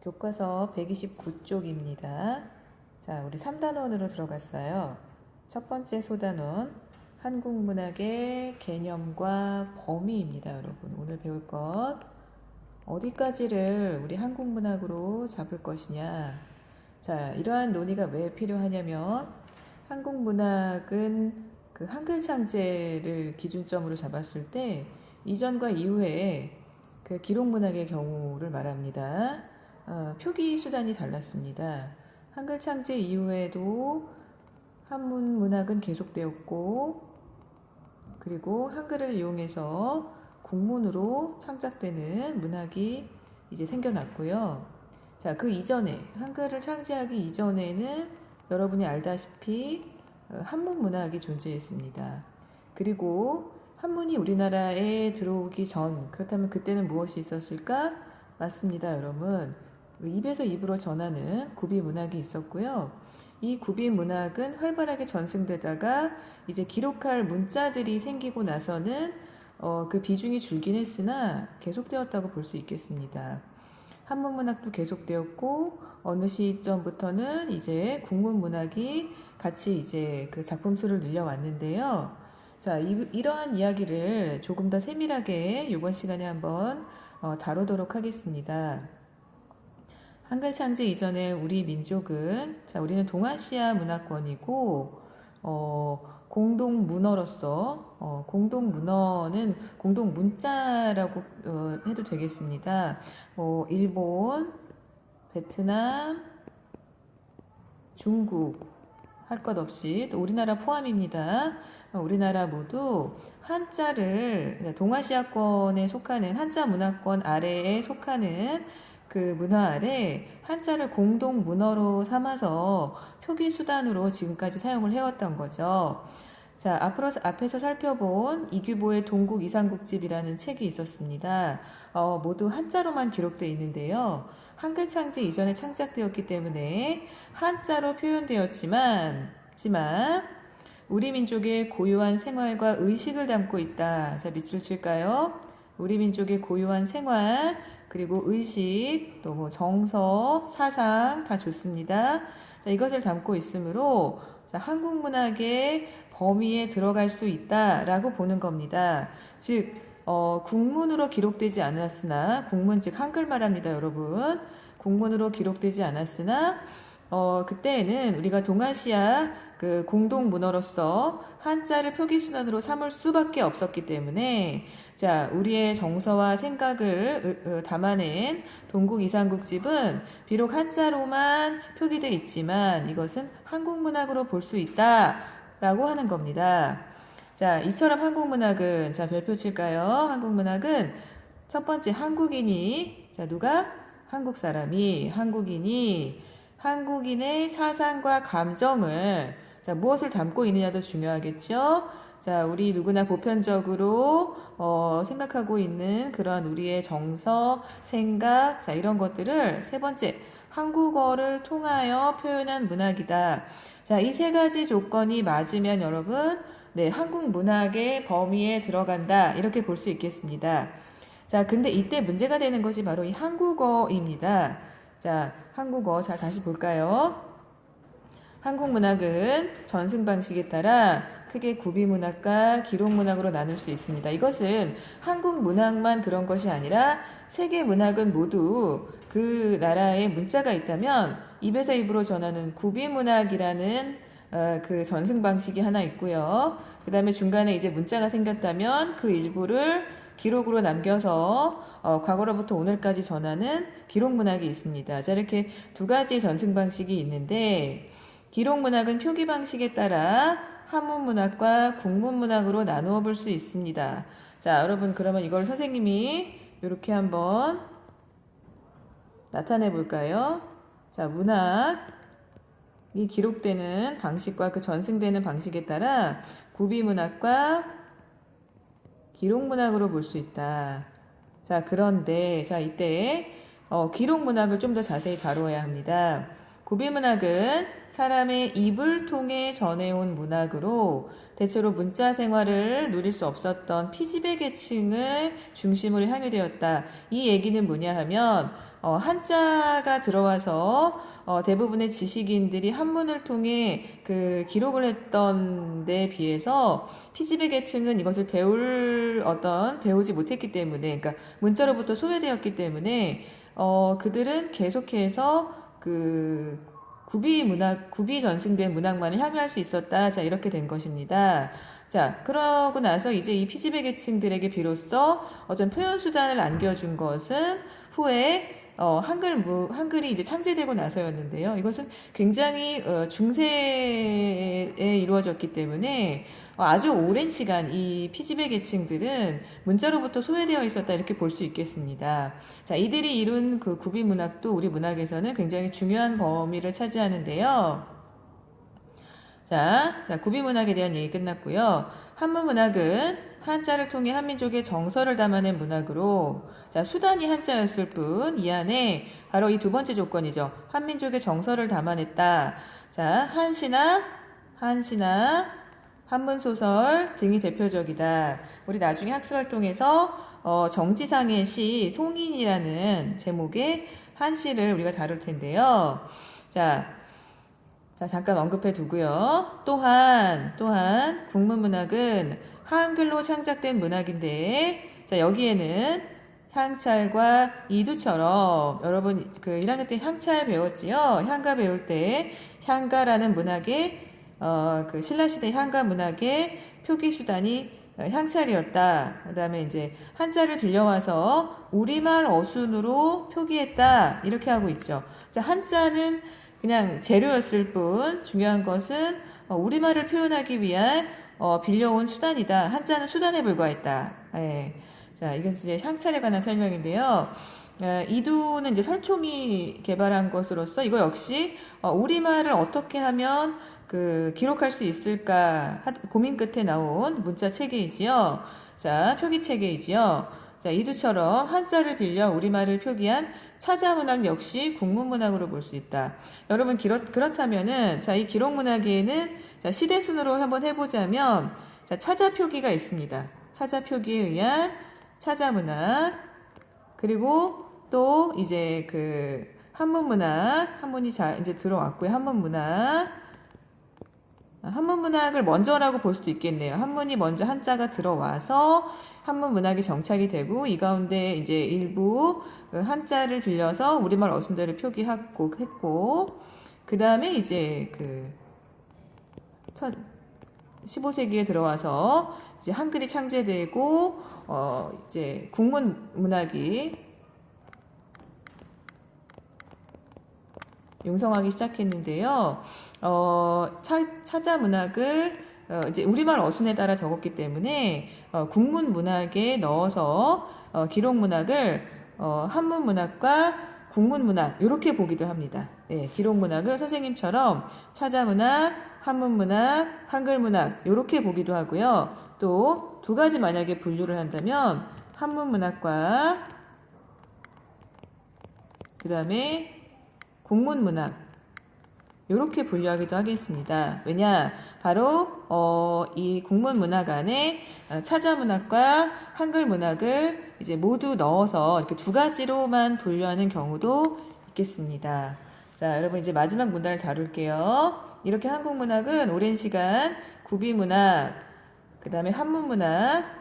교과서 129쪽입니다. 자, 우리 3단원으로 들어갔어요. 첫 번째 소단원, 한국문학의 개념과 범위입니다, 여러분. 오늘 배울 것, 어디까지를 우리 한국문학으로 잡을 것이냐. 자, 이러한 논의가 왜 필요하냐면, 한국문학은 그 한글 창제를 기준점으로 잡았을 때, 이전과 이후에 그 기록문학의 경우를 말합니다. 표기 수단이 달랐습니다. 한글 창제 이후에도 한문 문학은 계속되었고, 그리고 한글을 이용해서 국문으로 창작되는 문학이 이제 생겨났고요. 자, 그 이전에, 한글을 창제하기 이전에는 여러분이 알다시피 한문 문학이 존재했습니다. 그리고 한문이 우리나라에 들어오기 전, 그렇다면 그때는 무엇이 있었을까? 맞습니다, 여러분. 입에서 입으로 전하는 구비 문학이 있었고요. 이 구비 문학은 활발하게 전승되다가 이제 기록할 문자들이 생기고 나서는 그 비중이 줄긴 했으나 계속되었다고 볼 수 있겠습니다. 한문 문학도 계속되었고 어느 시점부터는 이제 국문 문학이 같이 이제 그 작품 수를 늘려왔는데요. 자, 이러한 이야기를 조금 더 세밀하게 이번 시간에 한번 다루도록 하겠습니다. 한글 창제 이전에 우리 민족은, 자, 우리는 동아시아 문화권이고, 공동 문어로서, 공동 문어는 공동 문자라고 해도 되겠습니다. 일본, 베트남, 중국, 할 것 없이 또 우리나라 포함입니다. 우리나라 모두 한자를 동아시아권에 속하는 한자 문화권 아래에 속하는 그 문화 아래 한자를 공동 문어로 삼아서 표기 수단으로 지금까지 사용을 해왔던 거죠. 자, 앞에서 살펴본 이규보의 동국 이상국집이라는 책이 있었습니다. 모두 한자로만 기록되어 있는데요. 한글 창제 이전에 창작되었기 때문에 한자로 표현되었지만 우리 민족의 고유한 생활과 의식을 담고 있다. 자, 밑줄 칠까요? 우리 민족의 고유한 생활, 그리고 의식, 또 뭐 정서, 사상 다 좋습니다. 자, 이것을 담고 있으므로 자, 한국 문학의 범위에 들어갈 수 있다라고 보는 겁니다. 즉, 국문으로 기록되지 않았으나, 국문 즉 한글 말합니다, 여러분. 국문으로 기록되지 않았으나, 그때에는 우리가 동아시아 그 공동 문어로서 한자를 표기 수단으로 삼을 수밖에 없었기 때문에 자, 우리의 정서와 생각을 담아낸 동국 이상국집은 비록 한자로만 표기되어 있지만 이것은 한국 문학으로 볼 수 있다라고 하는 겁니다. 자, 이처럼 한국 문학은 자, 별표 칠까요? 한국 문학은 첫 번째 한국인이 자, 누가? 한국 사람이 한국인의 사상과 감정을 자, 무엇을 담고 있느냐도 중요하겠죠. 자, 우리 누구나 보편적으로 생각하고 있는 그런 우리의 정서, 생각, 자, 이런 것들을 세 번째, 한국어를 통하여 표현한 문학이다. 자, 이 세 가지 조건이 맞으면 여러분, 네, 한국 문학의 범위에 들어간다. 이렇게 볼 수 있겠습니다. 자, 근데 이때 문제가 되는 것이 바로 이 한국어입니다. 자, 한국어. 자, 다시 볼까요? 한국 문학은 전승 방식에 따라 크게 구비 문학과 기록 문학으로 나눌 수 있습니다. 이것은 한국 문학만 그런 것이 아니라 세계 문학은 모두 그 나라에 문자가 있다면 입에서 입으로 전하는 구비 문학이라는 그 전승 방식이 하나 있고요. 그 다음에 중간에 이제 문자가 생겼다면 그 일부를 기록으로 남겨서 과거로부터 오늘까지 전하는 기록 문학이 있습니다. 자, 이렇게 두 가지 전승 방식이 있는데 기록 문학은 표기 방식에 따라 한문 문학과 국문 문학으로 나누어 볼 수 있습니다. 자, 여러분 그러면 이걸 선생님이 이렇게 한번 나타내 볼까요? 자, 문학이 기록되는 방식과 그 전승되는 방식에 따라 구비 문학과 기록 문학으로 볼 수 있다. 자, 그런데 자, 이때 기록 문학을 좀 더 자세히 다루어야 합니다. 구비 문학은 사람의 입을 통해 전해온 문학으로 대체로 문자 생활을 누릴 수 없었던 피지배 계층을 중심으로 향유되었다. 이 얘기는 뭐냐 하면 한자가 들어와서 대부분의 지식인들이 한문을 통해 그 기록을 했던 데 비해서 피지배 계층은 이것을 배우지 못했기 때문에, 그러니까 문자로부터 소외되었기 때문에 그들은 계속해서 그 구비 전승된 문학만을 향유할 수 있었다. 자, 이렇게 된 것입니다. 자, 그러고 나서 이제 이 피지배 계층들에게 비로소 어떤 표현 수단을 안겨준 것은 후에 한글이 이제 창제되고 나서였는데요. 이것은 굉장히 중세에 이루어졌기 때문에 아주 오랜 시간 이 피지배 계층들은 문자로부터 소외되어 있었다 이렇게 볼 수 있겠습니다. 자, 이들이 이룬 그 구비 문학도 우리 문학에서는 굉장히 중요한 범위를 차지하는데요. 자, 구비 문학에 대한 얘기 끝났고요. 한문 문학은 한자를 통해 한민족의 정서를 담아낸 문학으로, 자, 수단이 한자였을 뿐 이 안에 바로 이 두 번째 조건이죠. 한민족의 정서를 담아냈다. 자, 한시나 한문소설 등이 대표적이다. 우리 나중에 학습활동에서 정지상의 시 송인이라는 제목의 한시를 우리가 다룰 텐데요. 자, 잠깐 언급해 두고요. 또한 국문문학은 한글로 창작된 문학인데, 자, 여기에는 향찰과 이두처럼, 여러분 그 1학년 때 향찰 배웠지요? 향가 배울 때 향가라는 문학의 그 신라시대 향가 문학의 표기 수단이 향찰이었다. 그 다음에 이제 한자를 빌려와서 우리말 어순으로 표기했다. 이렇게 하고 있죠. 자, 한자는 그냥 재료였을 뿐 중요한 것은 우리말을 표현하기 위한 빌려온 수단이다. 한자는 수단에 불과했다. 예. 자, 이건 이제 향찰에 관한 설명인데요. 이두는 이제 설총이 개발한 것으로서 이거 역시 우리말을 어떻게 하면 그 기록할 수 있을까 고민 끝에 나온 문자 체계이지요. 자, 표기 체계이지요. 자, 이두처럼 한자를 빌려 우리말을 표기한 차자문학 역시 국문문학으로 볼 수 있다. 여러분 그렇다면은 자, 이 기록문학에는 자, 시대순으로 한번 해보자면 자, 차자표기가 있습니다. 차자표기에 의한 차자문학, 그리고 또 이제 그 한문문학, 한문이 이제 들어왔고요. 한문문학을 먼저라고 볼 수도 있겠네요. 한문이 먼저 한자가 들어와서 한문문학이 정착이 되고 이 가운데 이제 일부 한자를 빌려서 우리말 어순대를 표기했고 그 다음에 이제 그 15세기에 들어와서 이제 한글이 창제되고 이제 국문문학이 융성하기 시작했는데요. 차자문학을 이제 우리말 어순에 따라 적었기 때문에 국문문학에 넣어서 기록문학을 한문문학과 국문문학 이렇게 보기도 합니다. 네, 기록문학을 선생님처럼 차자문학, 한문문학, 한글문학 이렇게 보기도 하고요. 또 두 가지 만약에 분류를 한다면 한문문학과 그 다음에 국문문학 이렇게 분류하기도 하겠습니다. 왜냐? 바로 이 국문문학 안에 차자문학과 한글문학을 이제 모두 넣어서 이렇게 두 가지로만 분류하는 경우도 있겠습니다. 자, 여러분 이제 마지막 문단을 다룰게요. 이렇게 한국문학은 오랜 시간 구비문학, 그 다음에 한문문학,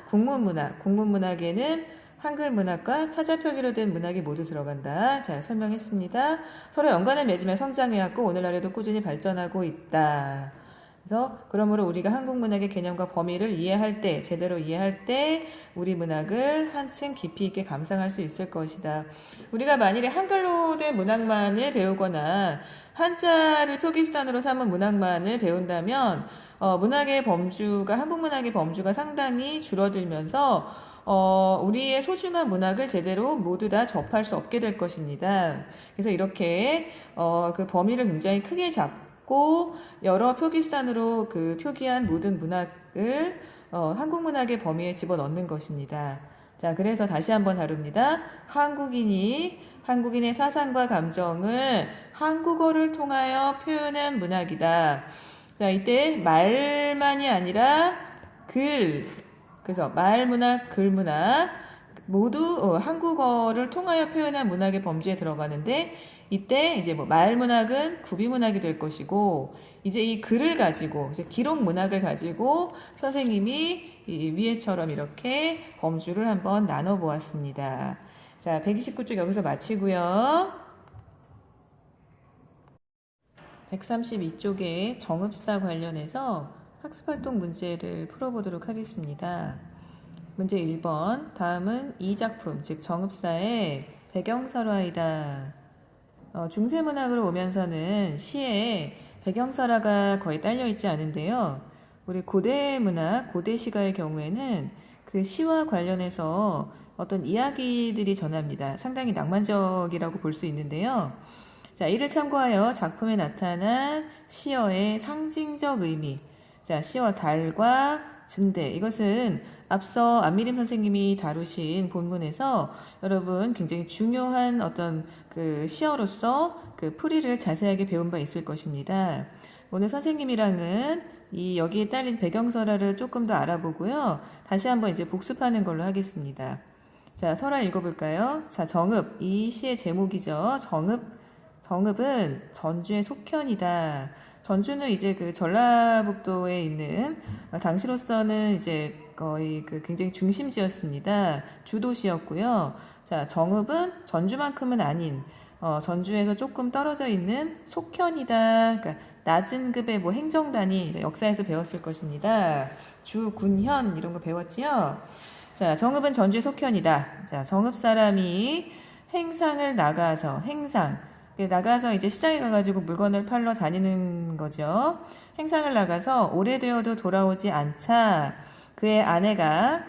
국문문학에는 한글문학과 차자표기로 된 문학이 모두 들어간다. 자, 설명했습니다. 서로 연관을 맺으며 성장해왔고 오늘날에도 꾸준히 발전하고 있다. 그래서 그러므로 우리가 한국문학의 개념과 범위를 제대로 이해할 때 우리 문학을 한층 깊이 있게 감상할 수 있을 것이다. 우리가 만일에 한글로 된 문학만을 배우거나 한자를 표기수단으로 삼은 문학만을 배운다면 한국 문학의 범주가 상당히 줄어들면서 우리의 소중한 문학을 제대로 모두 다 접할 수 없게 될 것입니다. 그래서 이렇게 그 범위를 굉장히 크게 잡고 여러 표기수단으로 그 표기한 모든 문학을 한국 문학의 범위에 집어넣는 것입니다. 자, 그래서 다시 한번 다룹니다. 한국인의 사상과 감정을 한국어를 통하여 표현한 문학이다. 자, 이때 말만이 아니라 그래서 말문학, 글문학, 모두 한국어를 통하여 표현한 문학의 범주에 들어가는데 이때 이제 뭐 말문학은 구비문학이 될 것이고 이제 이 글을 가지고 이제 기록 문학을 가지고 선생님이 이 위에처럼 이렇게 범주를 한번 나눠 보았습니다. 자, 129쪽 여기서 마치고요. 132쪽에 정읍사 관련해서 학습활동 문제를 풀어보도록 하겠습니다. 문제 1번. 다음은 이 작품, 즉 정읍사의 배경설화이다. 중세문학으로 오면서는 시에 배경설화가 거의 딸려있지 않은데요. 우리 고대문학, 고대시가의 경우에는 그 시와 관련해서 어떤 이야기들이 전합니다. 상당히 낭만적이라고 볼 수 있는데요. 자, 이를 참고하여 작품에 나타난 시어의 상징적 의미. 자, 시어 달과 진대. 이것은 앞서 안미림 선생님이 다루신 본문에서 여러분 굉장히 중요한 어떤 그 시어로서 그 풀이를 자세하게 배운 바 있을 것입니다. 오늘 선생님이랑은 이 여기에 딸린 배경설화를 조금 더 알아보고요. 다시 한번 이제 복습하는 걸로 하겠습니다. 자, 설화 읽어볼까요? 자, 정읍. 이 시의 제목이죠. 정읍은 전주의 속현이다. 전주는 이제 그 전라북도에 있는 당시로서는 이제 거의 그 굉장히 중심지였습니다. 주도시였고요. 자, 정읍은 전주만큼은 아닌 전주에서 조금 떨어져 있는 속현이다. 그러니까 낮은 급의 뭐 행정단위 역사에서 배웠을 것입니다. 주, 군, 현 이런 거 배웠지요. 자, 정읍은 전주의 속현이다. 자, 정읍 사람이 행상을 나가서 이제 시장에 가가지고 물건을 팔러 다니는 거죠. 행상을 나가서 오래되어도 돌아오지 않자 그의 아내가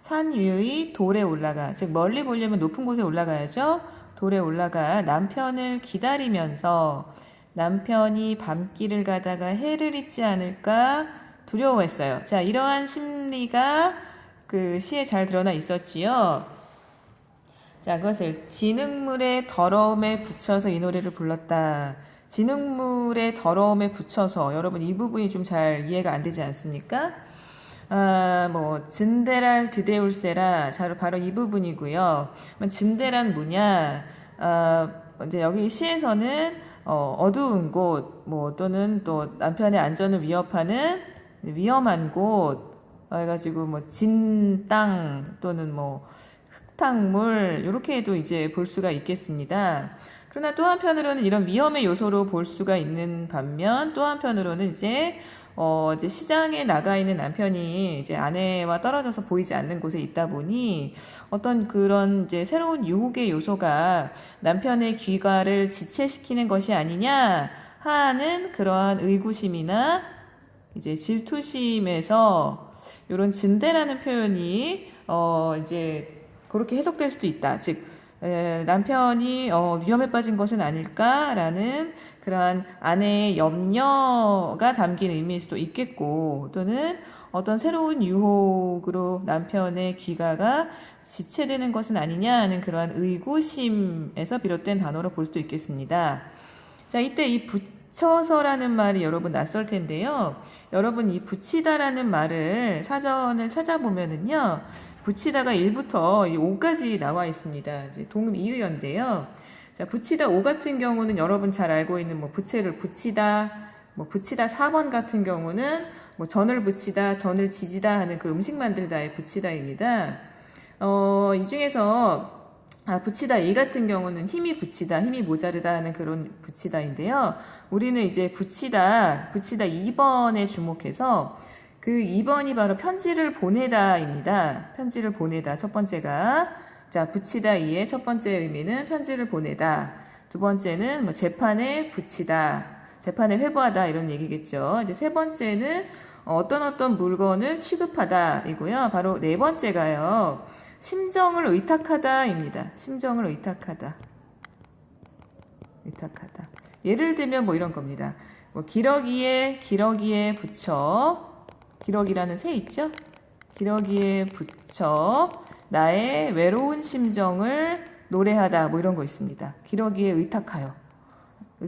산 위의 돌에 올라가, 즉 멀리 보려면 높은 곳에 올라가야죠. 돌에 올라가 남편을 기다리면서 남편이 밤길을 가다가 해를 입지 않을까 두려워했어요. 자, 이러한 심리가 그 시에 잘 드러나 있었지요. 자, 그것을 진흙물의 더러움에 붙여서 이 노래를 불렀다. 진흙물의 더러움에 붙여서, 여러분 이 부분이 좀 잘 이해가 안 되지 않습니까? 진대랄 드대울세라. 자, 바로 이 부분이고요. 진대란 뭐냐? 이제 여기 시에서는 어두운 곳, 또는 또 남편의 안전을 위협하는 위험한 곳, 해가지고 진땅 또는 흙탕물 이렇게도 이제 볼 수가 있겠습니다. 그러나 또 한편으로는 이런 위험의 요소로 볼 수가 있는 반면 또 한편으로는 이제 시장에 나가 있는 남편이 이제 아내와 떨어져서 보이지 않는 곳에 있다 보니 어떤 그런 이제 새로운 유혹의 요소가 남편의 귀가를 지체시키는 것이 아니냐 하는 그러한 의구심이나 이제 질투심에서 이런 진대라는 표현이 이제 그렇게 해석될 수도 있다. 즉 남편이 위험에 빠진 것은 아닐까라는 그러한 아내의 염려가 담긴 의미일 수도 있겠고, 또는 어떤 새로운 유혹으로 남편의 귀가가 지체되는 것은 아니냐 하는 그러한 의구심에서 비롯된 단어로 볼 수도 있겠습니다. 자, 이때 이 붙여서라는 말이 여러분 낯설 텐데요. 여러분 이 붙이다라는 말을 사전을 찾아보면은요. 붙이다가 1부터 5까지 나와 있습니다. 이제 동음 이의어인데요. 자, 붙이다 5 같은 경우는 여러분 잘 알고 있는 부채를 붙이다, 붙이다 4번 같은 경우는 전을 붙이다, 전을 지지다 하는 그 음식 만들다의 붙이다입니다. 이 중에서 붙이다 1 같은 경우는 힘이 붙이다, 힘이 모자르다 하는 그런 붙이다인데요. 우리는 이제 붙이다 2번에 주목해서 그 2번이 바로 편지를 보내다입니다. 편지를 보내다. 첫 번째가, 자, 붙이다 2의 첫 번째 의미는 편지를 보내다. 두 번째는 재판에 붙이다. 재판에 회부하다 이런 얘기겠죠. 이제 세 번째는 어떤 물건을 취급하다 이고요. 바로 네 번째가요. 심정을 의탁하다입니다. 심정을 의탁하다. 예를 들면 이런 겁니다. 기러기에 붙여, 기러기라는 새 있죠? 기러기에 붙여 나의 외로운 심정을 노래하다 이런 거 있습니다. 기러기에 의탁하여,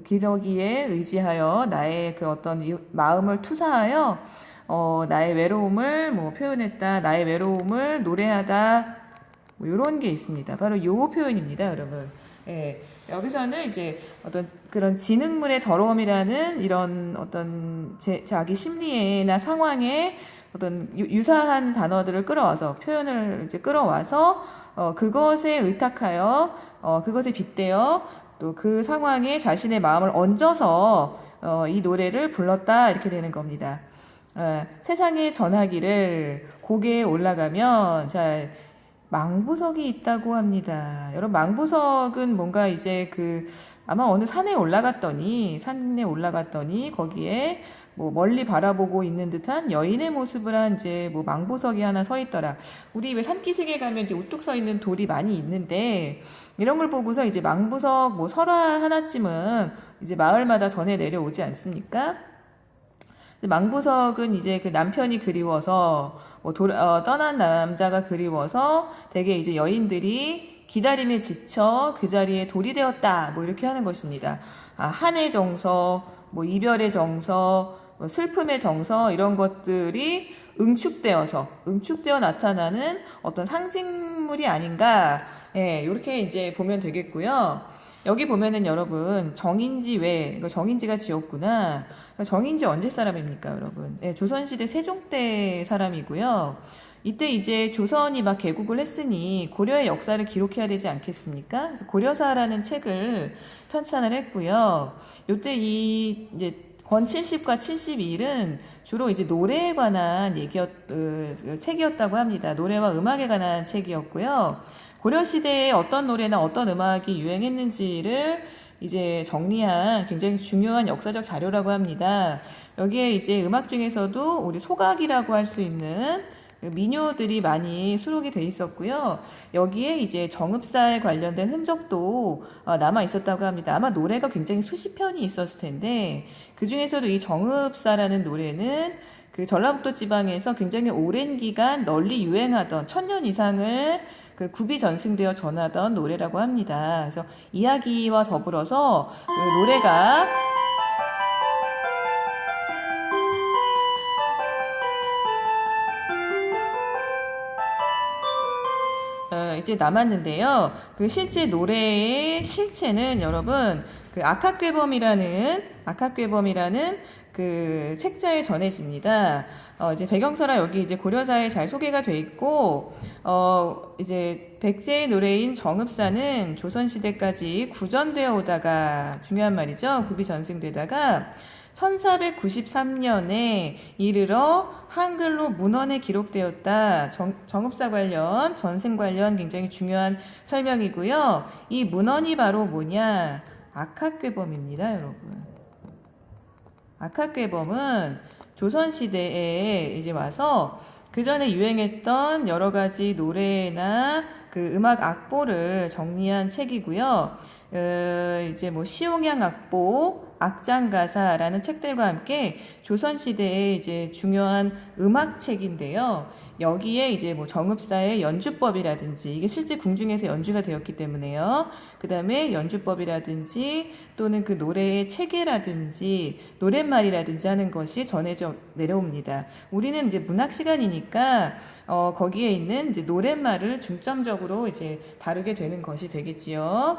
기러기에 의지하여 나의 그 어떤 마음을 투사하여 나의 외로움을 표현했다. 나의 외로움을 노래하다. 뭐 이런 게 있습니다. 바로 요 표현입니다, 여러분. 예, 여기서는 이제 어떤 그런 지능물의 더러움이라는 이런 어떤 자기 심리나 상황에 어떤 유사한 단어들을 끌어와서 표현을 이제 끌어와서 그것에 의탁하여 그것에 빗대어 또 그 상황에 자신의 마음을 얹어서 이 노래를 불렀다 이렇게 되는 겁니다. 세상에 전하기를 고개에 올라가면 자 망부석이 있다고 합니다. 여러분 망부석은 뭔가 이제 아마 어느 산에 올라갔더니 거기에 뭐 멀리 바라보고 있는 듯한 여인의 모습을 한 이제 뭐 망부석이 하나 서 있더라. 우리 왜 산기슭에 가면 이제 우뚝 서 있는 돌이 많이 있는데 이런 걸 보고서 이제 망부석 뭐 설화 하나쯤은 이제 마을마다 전해 내려오지 않습니까? 망부석은 이제 그 남편이 그리워서 떠난 남자가 그리워서 대개 이제 여인들이 기다림에 지쳐 그 자리에 돌이 되었다 뭐 이렇게 하는 것입니다. 한의 정서, 뭐 이별의 정서, 뭐 슬픔의 정서 이런 것들이 응축되어 나타나는 어떤 상징물이 아닌가, 예, 이렇게 이제 보면 되겠고요. 여기 보면은 여러분 정인지 이거 정인지가 지었구나. 정인지 언제 사람입니까, 여러분? 예, 조선시대 세종 때 사람이고요. 이때 이제 조선이 막 개국을 했으니 고려의 역사를 기록해야 되지 않겠습니까? 그래서 고려사라는 책을 편찬을 했고요. 요때 이제 권 70과 71은 주로 이제 노래에 관한 책이었다고 합니다. 노래와 음악에 관한 책이었고요. 고려시대에 어떤 노래나 어떤 음악이 유행했는지를 이제 정리한 굉장히 중요한 역사적 자료라고 합니다. 여기에 이제 음악 중에서도 우리 소각이라고 할 수 있는 민요들이 많이 수록이 돼 있었고요. 여기에 이제 정읍사에 관련된 흔적도 남아 있었다고 합니다. 아마 노래가 굉장히 수십 편이 있었을 텐데 그 중에서도 이 정읍사라는 노래는 그 전라북도 지방에서 굉장히 오랜 기간 널리 유행하던 1000년 이상을 굽이 전승되어 전하던 노래라고 합니다. 그래서 이야기와 더불어서 그 노래가 이제 남았는데요. 그 실제 노래의 실체는 여러분 악학괴범이라는 그 책자에 전해집니다. 이제 배경서라 여기 이제 고려사에 잘 소개가 돼 있고, 이제 백제의 노래인 정읍사는 조선시대까지 구전되어 오다가, 중요한 말이죠. 굽이 전승되다가, 1493년에 이르러 한글로 문헌에 기록되었다. 정읍사 관련, 전승 관련 굉장히 중요한 설명이고요. 이 문헌이 바로 뭐냐? 악학괴범입니다, 여러분. 악학괴범은 조선시대에 이제 와서 그 전에 유행했던 여러 가지 노래나 그 음악 악보를 정리한 책이고요. 이제 뭐 시용양 악보, 악장가사라는 책들과 함께 조선시대의 이제 중요한 음악책인데요. 여기에 이제 뭐 정읍사의 연주법이라든지 이게 실제 궁중에서 연주가 되었기 때문에요. 그 다음에 연주법이라든지 또는 그 노래의 체계라든지 노랫말이라든지 하는 것이 전해져 내려옵니다. 우리는 이제 문학 시간이니까 거기에 있는 이제 노랫말을 중점적으로 이제 다루게 되는 것이 되겠지요.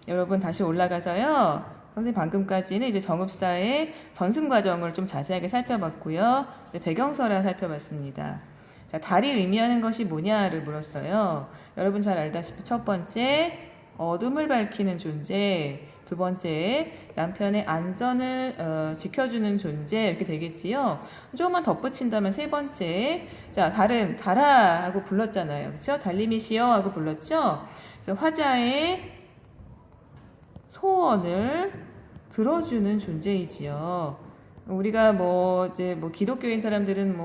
여러분 다시 올라가서요. 선생님 방금까지는 이제 정읍사의 전승 과정을 좀 자세하게 살펴봤고요. 배경서라 살펴봤습니다. 자, 달이 의미하는 것이 뭐냐를 물었어요. 여러분 잘 알다시피 첫 번째, 어둠을 밝히는 존재. 두 번째, 남편의 안전을 지켜주는 존재. 이렇게 되겠지요. 조금만 덧붙인다면 세 번째, 자, 달은 달아 하고 불렀잖아요. 그렇죠? 달님이시여 하고 불렀죠? 그래서 화자의 소원을 들어주는 존재이지요. 우리가 이제 기독교인 사람들은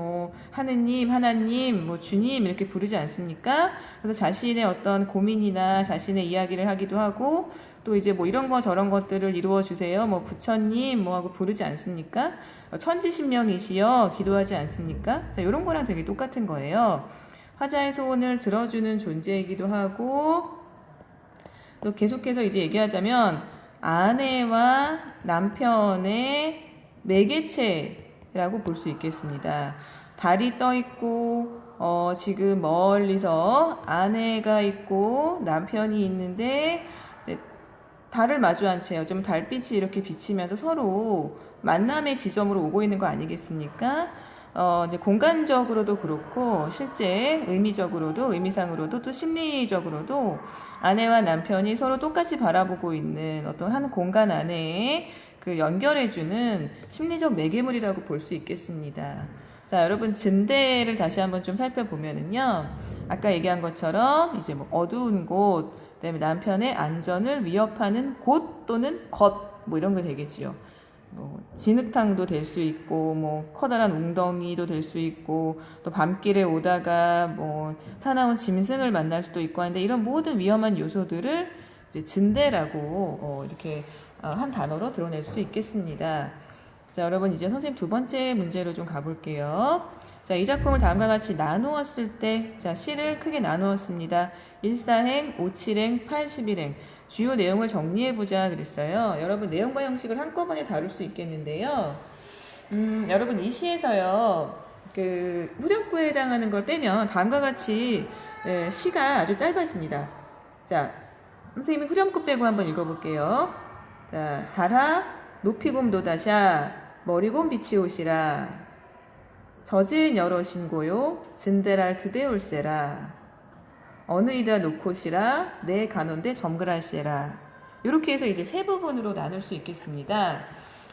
하느님, 주님 이렇게 부르지 않습니까? 그래서 자신의 어떤 고민이나 자신의 이야기를 하기도 하고 또 이제 이런 거 저런 것들을 이루어 주세요. 부처님 하고 부르지 않습니까? 천지신명이시여 기도하지 않습니까? 자, 이런 거랑 되게 똑같은 거예요. 화자의 소원을 들어주는 존재이기도 하고 또 계속해서 이제 얘기하자면 아내와 남편의 매개체라고 볼 수 있겠습니다. 달이 떠 있고 지금 멀리서 아내가 있고 남편이 있는데 네, 달을 마주한 채요. 좀 달빛이 이렇게 비치면서 서로 만남의 지점으로 오고 있는 거 아니겠습니까? 이제 공간적으로도 그렇고 실제 의미적으로도 의미상으로도 또 심리적으로도 아내와 남편이 서로 똑같이 바라보고 있는 어떤 한 공간 안에 그 연결해주는 심리적 매개물이라고 볼 수 있겠습니다. 자, 여러분 진대를 다시 한번 좀 살펴보면은요. 아까 얘기한 것처럼 이제 뭐 어두운 곳, 그다음에 남편의 안전을 위협하는 곳 또는 것, 뭐 이런 게 되겠지요. 뭐 진흙탕도 될 수 있고, 뭐 커다란 웅덩이도 될 수 있고, 또 밤길에 오다가 뭐 사나운 짐승을 만날 수도 있고 하는데 이런 모든 위험한 요소들을 이제 진대라고 이렇게 한 단어로 드러낼 수 있겠습니다. 자, 여러분 이제 선생님 두 번째 문제로 좀 가볼게요. 자, 이 작품을 다음과 같이 나누었을 때, 자, 시를 크게 나누었습니다. 1사행, 5칠행, 81행. 주요 내용을 정리해보자 그랬어요. 여러분 내용과 형식을 한꺼번에 다룰 수 있겠는데요. 여러분 이 시에서요, 그 후렴구에 해당하는 걸 빼면 다음과 같이 시가 아주 짧아집니다. 자, 선생님이 후렴구 빼고 한번 읽어볼게요. 자, 달아 높이곰 도다샤 머리곰 빛이 오시라 젖은 여럿인 고요 진대랄 트대 올세라 어느 이다 놓고시라 내 가논데 점글할세라. 이렇게 해서 이제 세 부분으로 나눌 수 있겠습니다.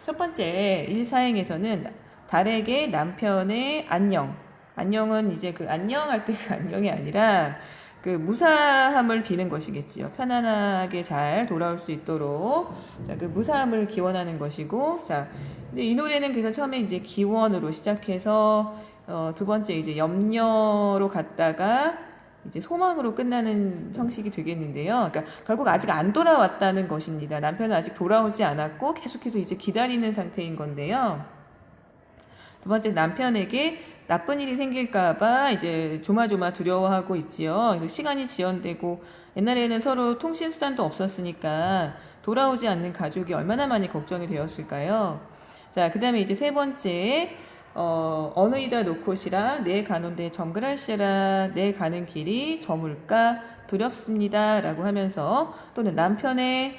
첫 번째 1사행에서는 달에게 남편의 안녕, 안녕은 이제 그 안녕할 때 그 안녕이 아니라 그 무사함을 비는 것이겠지요. 편안하게 잘 돌아올 수 있도록 자, 그 무사함을 기원하는 것이고, 자 이제 이 노래는 그래서 처음에 이제 기원으로 시작해서 두 번째 이제 염려로 갔다가 이제 소망으로 끝나는 형식이 되겠는데요. 그러니까 결국 아직 안 돌아왔다는 것입니다. 남편은 아직 돌아오지 않았고 계속해서 이제 기다리는 상태인 건데요. 두 번째 남편에게 나쁜 일이 생길까봐 이제 조마조마 두려워하고 있지요. 그래서 시간이 지연되고 옛날에는 서로 통신 수단도 없었으니까 돌아오지 않는 가족이 얼마나 많이 걱정이 되었을까요? 자, 그 다음에 이제 세 번째 어느 이다 놓고시라 내 가는데 점글할세라 내 가는 길이 저물까 두렵습니다 라고 하면서 또는 남편의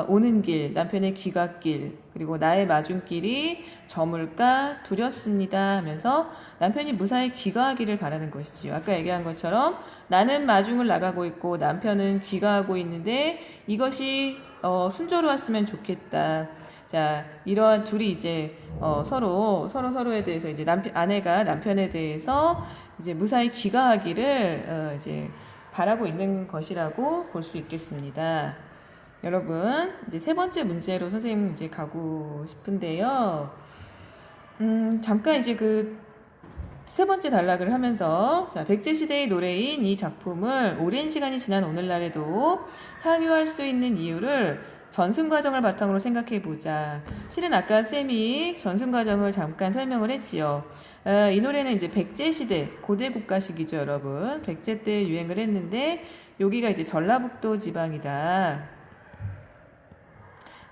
오는 길, 남편의 귀갓길 그리고 나의 마중길이 저물까 두렵습니다 하면서 남편이 무사히 귀가하기를 바라는 것이지요. 아까 얘기한 것처럼 나는 마중을 나가고 있고 남편은 귀가하고 있는데 이것이 순조로웠으면 좋겠다. 자, 이러한 둘이 이제 서로에 대해서 이제 아내가 남편에 대해서 이제 무사히 귀가하기를 이제 바라고 있는 것이라고 볼 수 있겠습니다. 여러분, 이제 세 번째 문제로 선생님 이제 가고 싶은데요. 잠깐 이제 그 세 번째 단락을 하면서 자, 백제시대의 노래인 이 작품을 오랜 시간이 지난 오늘날에도 향유할 수 있는 이유를 전승과정을 바탕으로 생각해보자. 실은 아까 쌤이 전승과정을 잠깐 설명을 했지요. 이 노래는 이제 백제시대, 고대 국가식이죠, 여러분. 백제 때 유행을 했는데, 여기가 이제 전라북도 지방이다.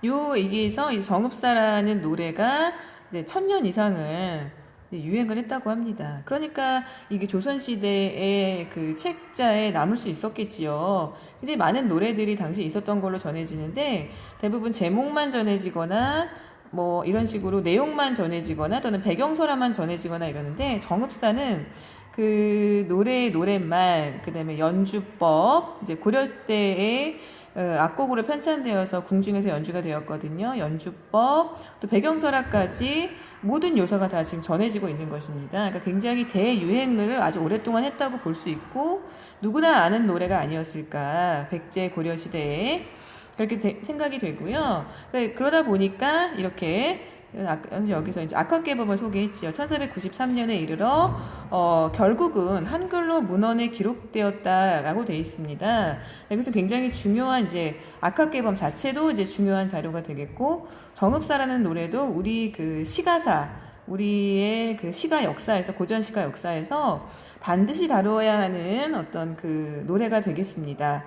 여기에서 이제 정읍사라는 노래가 이제 1000년 이상을 유행을 했다고 합니다. 그러니까 이게 조선시대의 그 책자에 남을 수 있었겠지요. 굉장히 많은 노래들이 당시 있었던 걸로 전해지는데 대부분 제목만 전해지거나 뭐 이런 식으로 내용만 전해지거나 또는 배경설화만 전해지거나 이러는데 정읍사는 그 노랫말, 그 다음에 연주법, 이제 고려 때의 악곡으로 편찬되어서 궁중에서 연주가 되었거든요. 연주법, 또 배경설화까지 모든 요소가 다 지금 전해지고 있는 것입니다. 그러니까 굉장히 대유행을 아주 오랫동안 했다고 볼 수 있고 누구나 아는 노래가 아니었을까. 백제 고려 시대에 그렇게 생각이 되고요. 그러다 보니까 이렇게 여기서 이제 악학개범을 소개했지요. 1493년에 이르러 결국은 한글로 문헌에 기록되었다라고 되어 있습니다. 그래서 굉장히 중요한 이제 악학개범 자체도 이제 중요한 자료가 되겠고 정읍사라는 노래도 우리 그 시가사, 우리의 그 시가 역사에서 고전 시가 역사에서 반드시 다루어야 하는 어떤 그 노래가 되겠습니다.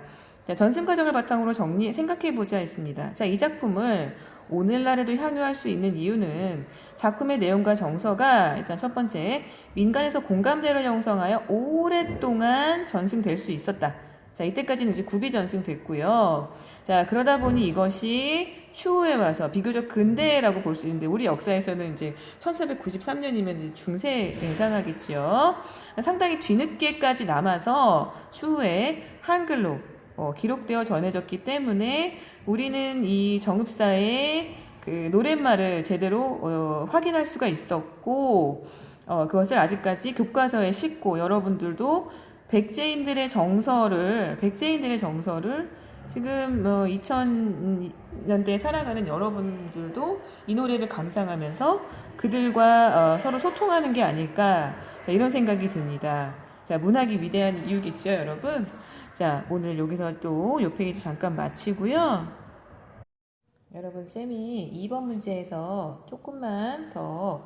자, 전승과정을 바탕으로 생각해보자 했습니다. 자, 이 작품을 오늘날에도 향유할 수 있는 이유는 작품의 내용과 정서가 일단 첫 번째, 민간에서 공감대를 형성하여 오랫동안 전승될 수 있었다. 자, 이때까지는 이제 구비 전승됐고요. 자, 그러다 보니 이것이 추후에 와서 비교적 근대라고 볼 수 있는데, 우리 역사에서는 이제 1493년이면 중세에 해당하겠지요. 상당히 뒤늦게까지 남아서 추후에 한글로 기록되어 전해졌기 때문에 우리는 이 정읍사의 그 노랫말을 제대로 확인할 수가 있었고, 그것을 아직까지 교과서에 싣고 여러분들도 백제인들의 정서를 지금 2000년대에 살아가는 여러분들도 이 노래를 감상하면서 그들과 서로 소통하는 게 아닐까, 자, 이런 생각이 듭니다. 자, 문학이 위대한 이유겠죠, 여러분? 자, 오늘 여기서 또 요 페이지 잠깐 마치고요. 여러분, 쌤이 2번 문제에서 조금만 더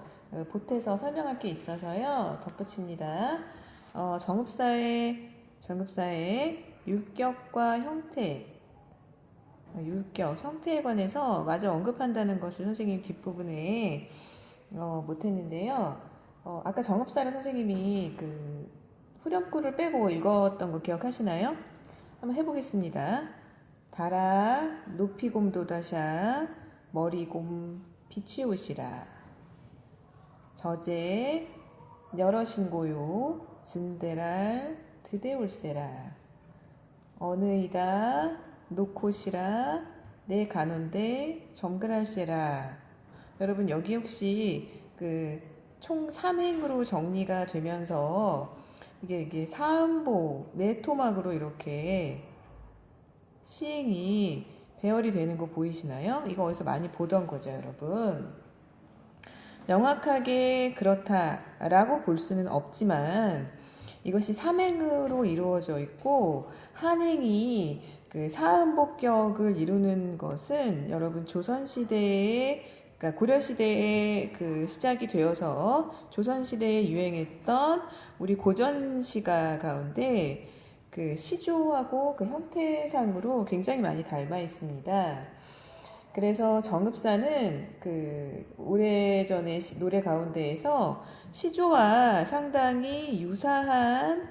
보태서 설명할 게 있어서요, 덧붙입니다. 정읍사의 율격과 형태, 형태에 관해서 마저 언급한다는 것을 선생님 뒷부분에 못했는데요. 아까 정읍사를 선생님이 그 후렴구를 빼고 읽었던 거 기억하시나요? 한번 해보겠습니다. 달아 높이곰 도다샤 머리곰 비치오시라 저제 여러신고요 진대랄 드대올세라 어느이다 놓고시라 내 가논데 점그랄세라. 여러분, 여기 혹시 그 총 3행으로 정리가 되면서 이게 사음보 네 토막으로 이렇게 시행이 배열이 되는 거 보이시나요? 이거 어디서 많이 보던 거죠, 여러분. 명확하게 그렇다라고 볼 수는 없지만 이것이 삼행으로 이루어져 있고 한행이 그 사음복격을 이루는 것은 여러분 조선시대에, 그러니까 고려시대에 그 시작이 되어서 조선시대에 유행했던 우리 고전시가 가운데 그 시조하고 그 형태상으로 굉장히 많이 닮아 있습니다. 그래서 정읍사는 그 오래전의 노래 가운데에서 시조와 상당히 유사한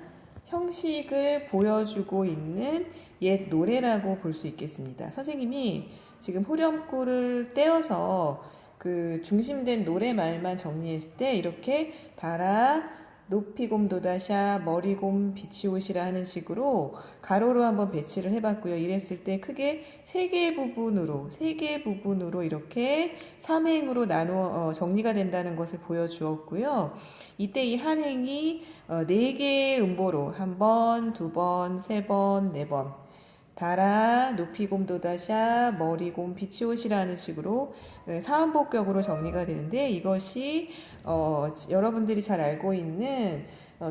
형식을 보여주고 있는 옛 노래라고 볼 수 있겠습니다. 선생님이 지금 후렴구를 떼어서 그 중심된 노래말만 정리했을 때 이렇게 달아 높이곰 도다샤 머리곰 비치옷이라 하는 식으로 가로로 한번 배치를 해봤고요. 이랬을 때 크게 세 개 부분으로 이렇게 삼행으로 나누어 정리가 된다는 것을 보여주었고요. 이때 이 한행이 네 개의 음보로 한 번, 두 번, 세 번, 네 번 달아 높이곰 도다샤 머리곰 비치옷이라는 식으로 사음복격으로 정리가 되는데, 이것이 여러분들이 잘 알고 있는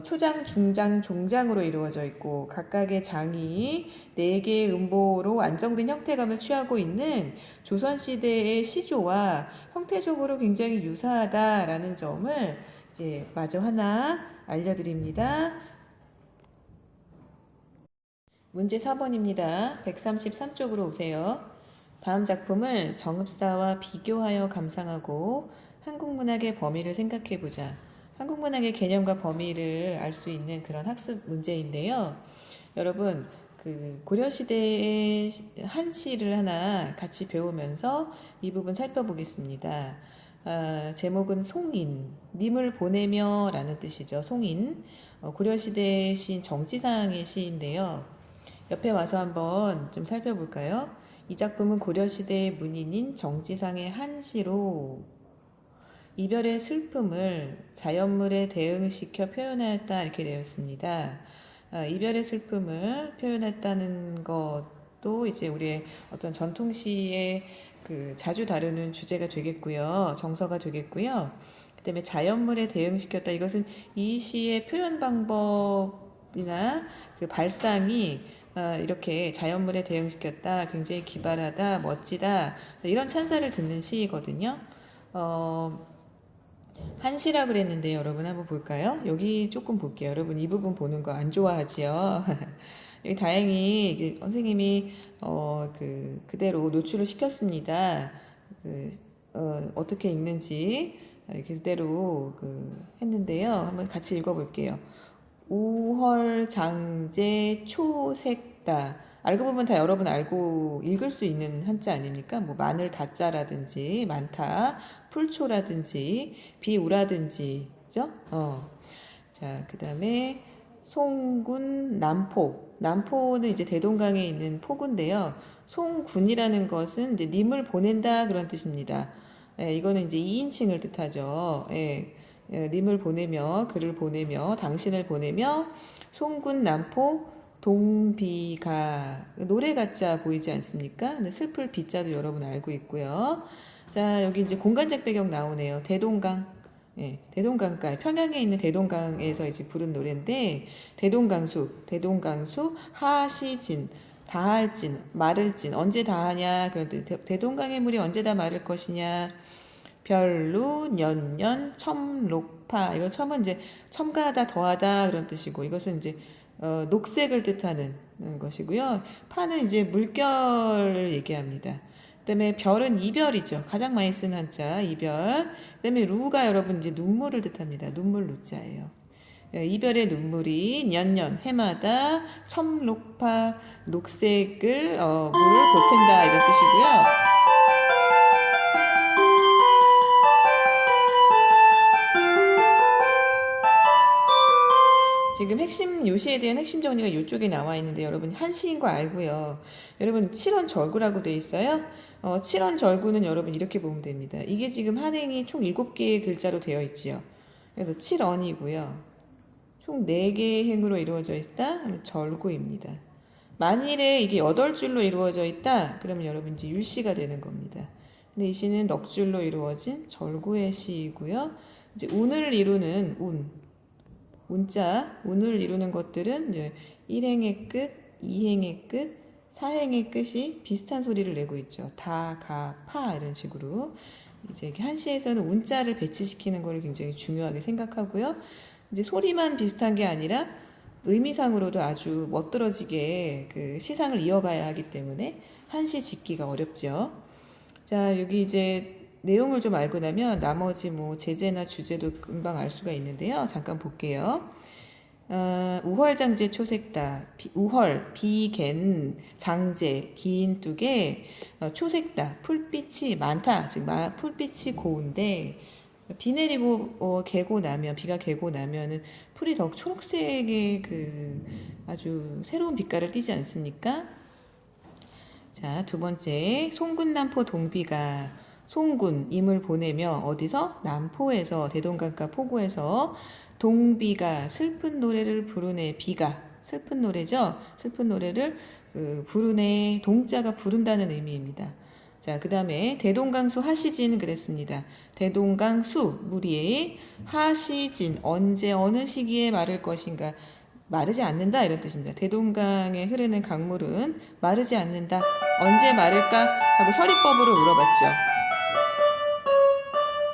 초장, 중장, 종장으로 이루어져 있고 각각의 장이 4개의 음보로 안정된 형태감을 취하고 있는 조선시대의 시조와 형태적으로 굉장히 유사하다라는 점을 이제 마저 하나 알려드립니다. 문제 4번입니다. 133쪽으로 오세요. 다음 작품을 정읍사와 비교하여 감상하고 한국 문학의 범위를 생각해보자. 한국 문학의 개념과 범위를 알 수 있는 그런 학습 문제인데요. 여러분, 그 고려시대의 한시를 하나 같이 배우면서 이 부분 살펴보겠습니다. 제목은 송인, 님을 보내며 라는 뜻이죠. 송인. 고려시대 시인 정지상의 시인데요. 옆에 와서 한번 좀 살펴볼까요? 이 작품은 고려시대의 문인인 정지상의 한시로 이별의 슬픔을 자연물에 대응시켜 표현하였다 이렇게 되어 있습니다. 이별의 슬픔을 표현했다는 것도 이제 우리의 어떤 전통시의 그 자주 다루는 주제가 되겠고요. 정서가 되겠고요. 그다음에 자연물에 대응시켰다. 이것은 이 시의 표현 방법이나 그 발상이 이렇게 자연물에 대응시켰다. 굉장히 기발하다. 멋지다. 이런 찬사를 듣는 시이거든요. 한시라 그랬는데 여러분 한번 볼까요? 여기 조금 볼게요. 여러분 이 부분 보는 거 안 좋아하지요? 여기 다행히 이제 선생님이 그대로 노출을 시켰습니다. 어떻게 읽는지 그대로 했는데요. 한번 같이 읽어볼게요. 우헐장제 초색다. 알고 보면 다 여러분 알고 읽을 수 있는 한자 아닙니까? 뭐 마늘 다자라든지 많다, 풀초라든지 비우라든지, 그죠? 자, 그 다음에 송군 남포. 남포는 이제 대동강에 있는 포구인데요. 송군이라는 것은 이제 님을 보낸다 그런 뜻입니다. 예, 이거는 이제 2인칭을 뜻하죠. 예, 님을 보내며, 글을 보내며, 당신을 보내며, 송군 남포 동비가. 노래 가짜 보이지 않습니까? 슬플 비자도 여러분 알고 있고요. 자, 여기 이제 공간적 배경 나오네요. 대동강. 예, 대동강가. 평양에 있는 대동강에서 이제 부른 노래인데, 대동강수, 하시진, 다할진, 마를진, 언제 다하냐, 그런데 대동강의 물이 언제 다 마를 것이냐, 별루, 년년, 첨록파. 이거 첨은 이제 첨가하다, 더하다 그런 뜻이고, 이것은 이제 녹색을 뜻하는 것이고요. 파는 이제 물결을 얘기합니다. 그다음에 별은 이별이죠. 가장 많이 쓰는 한자 이별. 그다음에 루가 여러분 이제 눈물을 뜻합니다. 눈물 루자예요. 이별의 눈물이 년년 해마다 첨록파 녹색을 물을 보탠다 이런 뜻이고요. 지금 핵심 요시에 대한 핵심 정리가 이쪽에 나와 있는데 여러분 한시인 거 알고요. 여러분 7원 절구라고 돼 있어요. 7원 절구는 여러분 이렇게 보면 됩니다. 이게 지금 한행이 총 7개의 글자로 되어 있지요. 그래서 7원이고요. 총 4개의 행으로 이루어져 있다. 절구입니다. 만일에 이게 8줄로 이루어져 있다. 그러면 여러분 이제 율시가 되는 겁니다. 근데 이 시는 넉줄로 이루어진 절구의 시이고요. 이제 운을 이루는 운을 이루는 것들은 이제 1행의 끝, 2행의 끝, 4행의 끝이 비슷한 소리를 내고 있죠. 다, 가, 파 이런 식으로 이제 한시에서는 운자를 배치시키는 걸 굉장히 중요하게 생각하고요. 이제 소리만 비슷한 게 아니라 의미상으로도 아주 멋들어지게 그 시상을 이어가야 하기 때문에 한시 짓기가 어렵죠. 자, 여기 이제 내용을 좀 알고 나면 나머지 뭐 제재나 주제도 금방 알 수가 있는데요. 잠깐 볼게요. 우헐장제 초색다. 우헐, 비갠, 장제, 긴 뚝에 초색다. 풀빛이 많다. 즉 풀빛이 고운데 비 내리고 개고 나면 비가 개고 나면은 풀이 더 초록색의 아주 새로운 빛깔을 띠지 않습니까? 자, 두 번째 송군남포 동비가. 송군 임을 보내며 어디서? 남포에서 대동강가 포구에서 동비가 슬픈 노래를 부르네. 비가 슬픈 노래죠. 슬픈 노래를 부르네. 동자가 부른다는 의미입니다. 자, 그 다음에 대동강수 하시진 그랬습니다. 대동강수 물이 하시진 언제 어느 시기에 마를 것인가. 마르지 않는다 이런 뜻입니다. 대동강에 흐르는 강물은 마르지 않는다. 언제 마를까 하고 서리법으로 물어봤죠.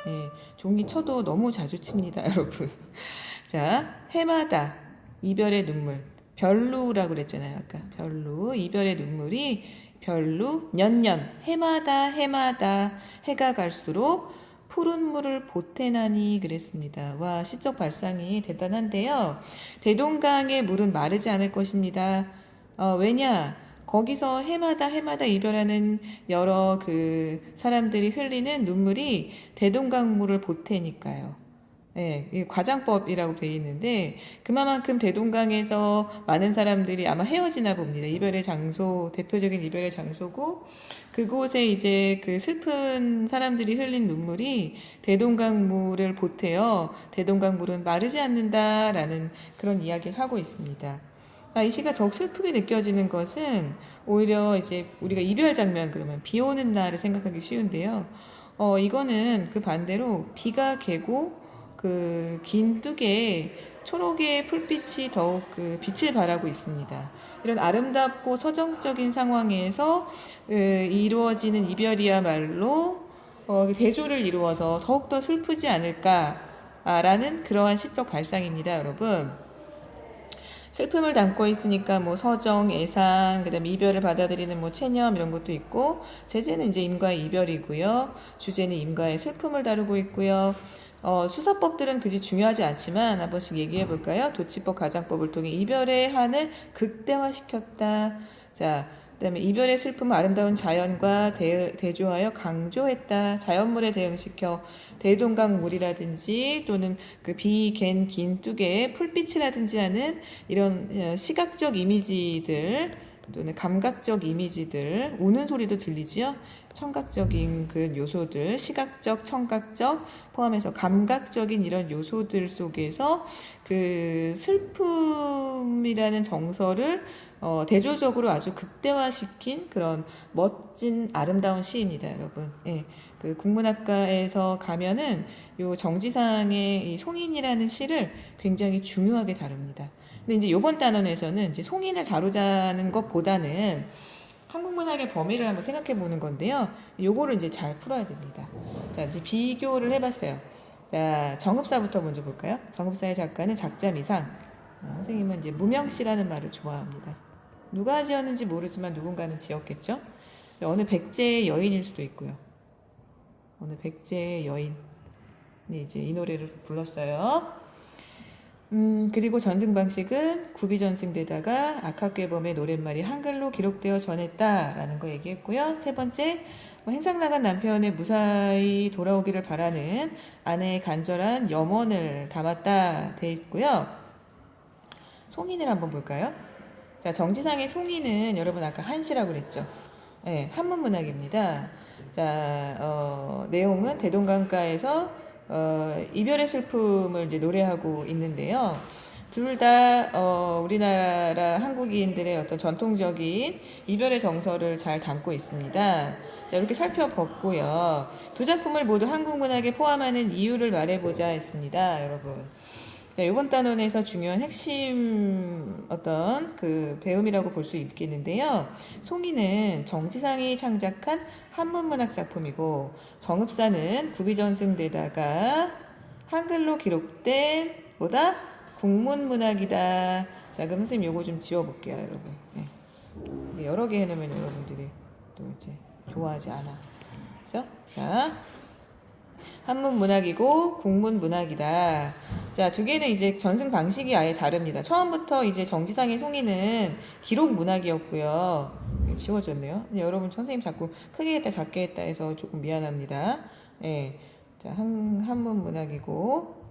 예, 종이 쳐도 너무 자주 칩니다, 여러분. 자, 해마다 이별의 눈물. 별루라고 그랬잖아요, 아까. 별루. 이별의 눈물이 별루. 년년. 해마다 해가 갈수록 푸른 물을 보태나니 그랬습니다. 와, 시적 발상이 대단한데요. 대동강의 물은 마르지 않을 것입니다. 왜냐? 거기서 해마다 이별하는 여러 사람들이 흘리는 눈물이 대동강물을 보태니까요. 이 과장법이라고 되어 있는데 그만큼 대동강에서 많은 사람들이 아마 헤어지나 봅니다. 이별의 장소, 대표적인 이별의 장소고 그곳에 이제 슬픈 사람들이 흘린 눈물이 대동강물을 보태어 대동강물은 마르지 않는다라는 그런 이야기를 하고 있습니다. 이 시가 더욱 슬프게 느껴지는 것은 오히려 이제 우리가 이별 장면 그러면 비 오는 날을 생각하기 쉬운데요. 이거는 그 반대로 비가 개고 긴 뚝에 초록의 풀빛이 더욱 빛을 발하고 있습니다. 이런 아름답고 서정적인 상황에서 이루어지는 이별이야말로 대조를 이루어서 더욱더 슬프지 않을까라는 그러한 시적 발상입니다, 여러분. 슬픔을 담고 있으니까 뭐 서정, 애상, 그다음에 이별을 받아들이는 뭐 체념 이런 것도 있고, 제재는 이제 임과의 이별이고요. 주제는 임과의 슬픔을 다루고 있고요. 수사법들은 그지 중요하지 않지만 한 번씩 얘기해 볼까요? 도치법, 가장법을 통해 이별의 한을 극대화시켰다. 자, 그다음에 이별의 슬픔을 아름다운 자연과 대조하여 강조했다. 자연물에 대응시켜 대동강물이라든지 또는 그 비갠 긴 뚝에 풀빛이라든지 하는 이런 시각적 이미지들 또는 감각적 이미지들, 우는 소리도 들리지요. 청각적인 그런 요소들, 시각적, 청각적 포함해서 감각적인 이런 요소들 속에서 그 슬픔이라는 정서를 대조적으로 아주 극대화시킨 그런 멋진 아름다운 시입니다, 여러분. 예, 그 국문학과에서 가면은 요 정지상의 이 송인이라는 시를 굉장히 중요하게 다룹니다. 근데 이제 요번 단원에서는 이제 송인을 다루자는 것보다는 한국문학의 범위를 한번 생각해 보는 건데요. 요거를 이제 잘 풀어야 됩니다. 자, 이제 비교를 해봤어요. 자, 정읍사부터 먼저 볼까요? 정읍사의 작가는 작자미상. 선생님은 이제 무명씨라는 말을 좋아합니다. 누가 지었는지 모르지만 누군가는 지었겠죠? 어느 백제의 여인일 수도 있고요. 어느 백제의 여인이 이제 이 노래를 불렀어요. 그리고 전승 방식은 구비전승되다가 악학괴범의 노랫말이 한글로 기록되어 전했다라는 거 얘기했고요. 세 번째, 행상 나간 남편의 무사히 돌아오기를 바라는 아내의 간절한 염원을 담았다 돼 있고요. 송인을 한번 볼까요? 자, 정지상의 송인은 여러분 아까 한시라고 그랬죠. 네, 한문문학입니다. 자, 내용은 대동강가에서 이별의 슬픔을 이제 노래하고 있는데요. 둘 다 우리나라 한국인들의 어떤 전통적인 이별의 정서를 잘 담고 있습니다. 자, 이렇게 살펴봤고요. 두 작품을 모두 한국 문학에 포함하는 이유를 말해보자 했습니다, 여러분. 자, 이번 단원에서 중요한 핵심 어떤 그 배움이라고 볼 수 있겠는데요. 송이는 정지상이 창작한 한문문학 작품이고, 정읍사는 구비전승되다가 한글로 기록된 뭐다? 국문문학이다. 자, 그럼 선생님 요거 좀 지워볼게요, 여러분. 네. 여러 개 해놓으면 여러분들이 또 이제 좋아하지 않아. 그죠? 자, 한문문학이고 국문문학이다. 자, 두 개는 이제 전승 방식이 아예 다릅니다. 처음부터 이제 정지상의 송이는 기록문학이었고요. 지워졌네요. 여러분, 선생님 자꾸 크게 했다 작게 했다 해서 조금 미안합니다. 예. 자, 한문문학이고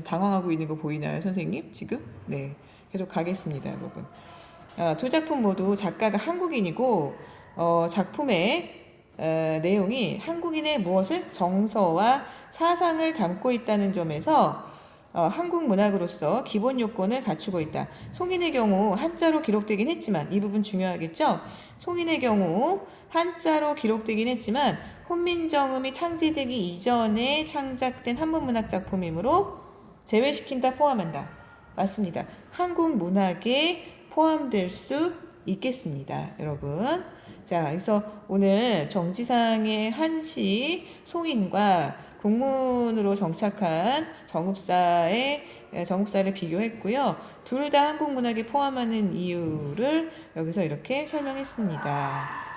당황하고 있는 거 보이나요, 선생님? 지금? 네. 계속 가겠습니다, 여러분. 두 작품 모두 작가가 한국인이고, 작품의 내용이 한국인의 무엇을 정서와 사상을 담고 있다는 점에서 한국 문학으로서 기본 요건을 갖추고 있다. 송인의 경우 한자로 기록되긴 했지만, 이 부분 중요하겠죠? 송인의 경우 한자로 기록되긴 했지만 혼민정음이 창제되기 이전에 창작된 한문문학 작품이므로 제외시킨다, 포함한다. 맞습니다. 한국 문학에 포함될 수 있겠습니다, 여러분. 자, 그래서 오늘 정지상의 한시 송인과 국문으로 정착한 정읍사를 비교했고요. 둘 다 한국 문학에 포함하는 이유를 여기서 이렇게 설명했습니다.